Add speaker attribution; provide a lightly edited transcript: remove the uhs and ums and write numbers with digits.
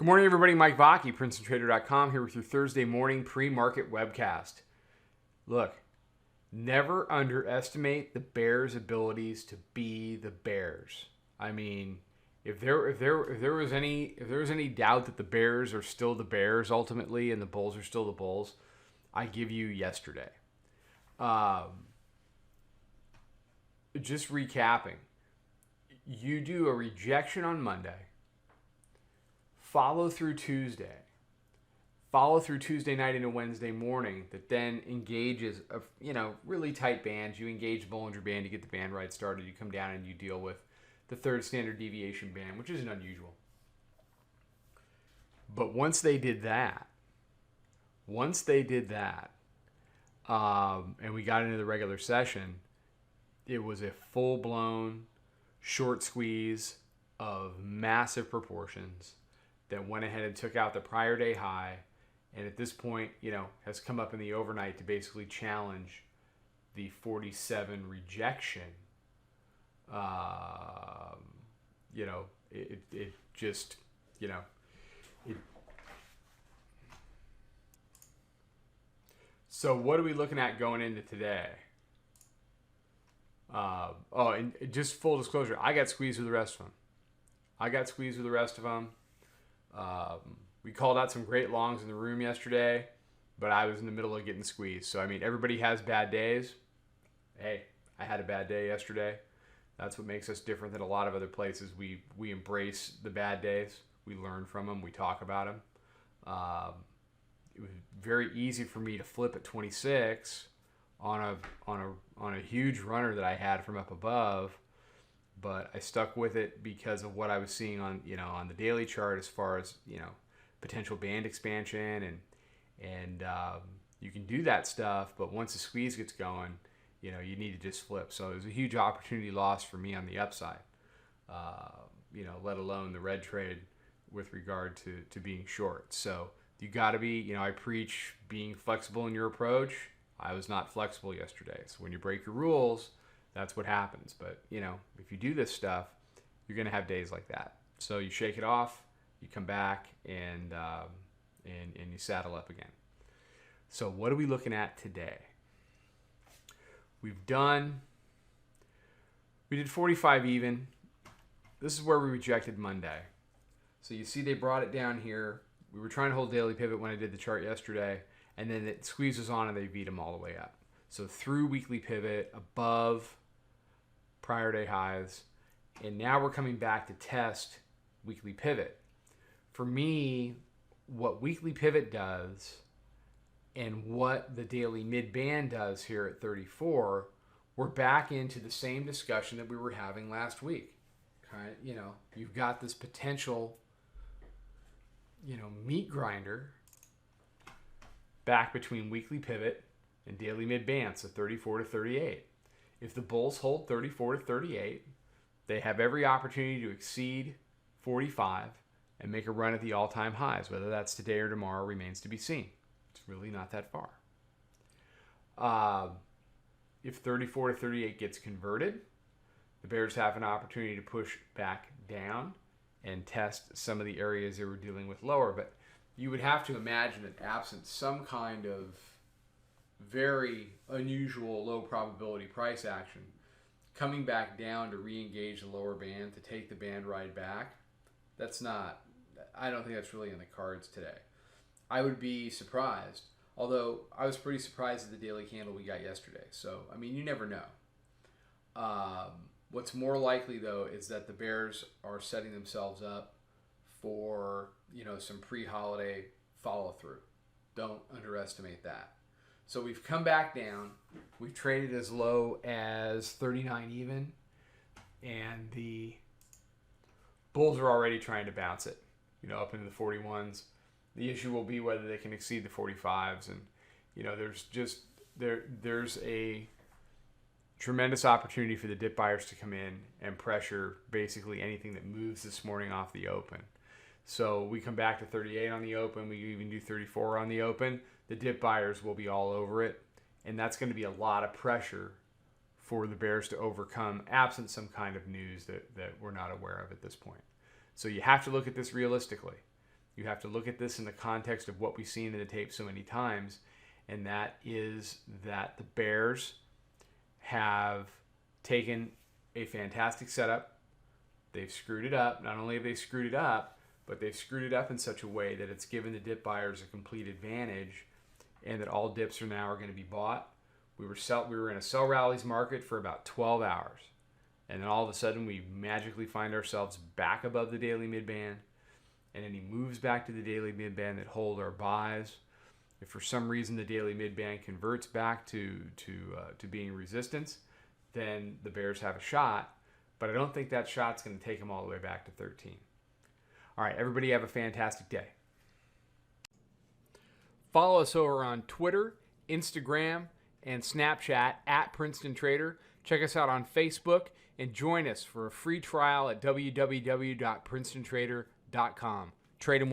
Speaker 1: Good morning, everybody. Mike Vacchi, Princetontrader.com, here with your Thursday morning pre-market webcast. Look, never underestimate the Bears' abilities to be the Bears. I mean, if there was any doubt that the Bears are still the Bears ultimately, and the Bulls are still the Bulls, I give you yesterday. Just recapping, you do a rejection on Monday. Follow through Tuesday night into Wednesday morning that then engages a really tight bands. You engage the Bollinger Band to get the band right started. You come down and you deal with the third standard deviation band, which isn't unusual. But once they did that, and we got into the regular session, it was a full-blown short squeeze of massive proportions that went ahead and took out the prior day high, and at this point, has come up in the overnight to basically challenge the 47 rejection. So what are we looking at going into today? And just full disclosure, I got squeezed with the rest of them. We called out some great longs in the room yesterday, but I was in the middle of getting squeezed. So, everybody has bad days. Hey, I had a bad day yesterday. That's what makes us different than a lot of other places. We embrace the bad days. We learn from them. We talk about them. It was very easy for me to flip at 26 on a huge runner that I had from up above. But I stuck with it because of what I was seeing on the daily chart as far as potential band expansion and you can do that stuff, but once the squeeze gets going, you need to just flip. So it was a huge opportunity loss for me on the upside. Let alone the red trade with regard to being short. So you got to be, I preach being flexible in your approach. I was not flexible yesterday. So when you break your rules, that's what happens. But, if you do this stuff, you're going to have days like that. So you shake it off, you come back, and you saddle up again. So what are we looking at today? We did 45 even. This is where we rejected Monday. So you see they brought it down here. We were trying to hold daily pivot when I did the chart yesterday, and then it squeezes on and they beat them all the way up. So through weekly pivot, above prior day highs, and now we're coming back to test weekly pivot. For me, what weekly pivot does and what the daily mid-band does here at 34, we're back into the same discussion that we were having last week. Okay? You've got this potential, meat grinder back between weekly pivot and daily mid-band, so 34 to 38. If the Bulls hold 34 to 38, they have every opportunity to exceed 45 and make a run at the all-time highs. Whether that's today or tomorrow remains to be seen. It's really not that far. If 34 to 38 gets converted, the Bears have an opportunity to push back down and test some of the areas they were dealing with lower. But you would have to imagine that absent some kind of very unusual low probability price action, coming back down to re-engage the lower band to take the band ride back, I don't think that's really in the cards today. I would be surprised, although I was pretty surprised at the daily candle we got yesterday. So, you never know. What's more likely, though, is that the Bears are setting themselves up for, some pre-holiday follow-through. Don't underestimate that. So we've come back down. We've traded as low as 39 even. And the Bulls are already trying to bounce it, up into the 41s. The issue will be whether they can exceed the 45s. And, there's a tremendous opportunity for the dip buyers to come in and pressure basically anything that moves this morning off the open. So we come back to 38 on the open. We even do 34 on the open. The dip buyers will be all over it. And that's going to be a lot of pressure for the Bears to overcome, absent some kind of news that we're not aware of at this point. So you have to look at this realistically. You have to look at this in the context of what we've seen in the tape so many times, and that is that the bears have taken a fantastic setup. They've screwed it up. Not only have they screwed it up, but they've screwed it up in such a way that it's given the dip buyers a complete advantage, and that all dips are now going to be bought. We were in a sell rallies market for about 12 hours, and then all of a sudden we magically find ourselves back above the daily midband, and any moves back to the daily midband that hold our buys. If for some reason the daily midband converts back to being resistance, then the bears have a shot, but I don't think that shot's going to take them all the way back to 13. All right, everybody have a fantastic day. Follow us over on Twitter, Instagram, and Snapchat at Princetontrader. Check us out on Facebook and join us for a free trial at www.princetontrader.com. Trade 'em well.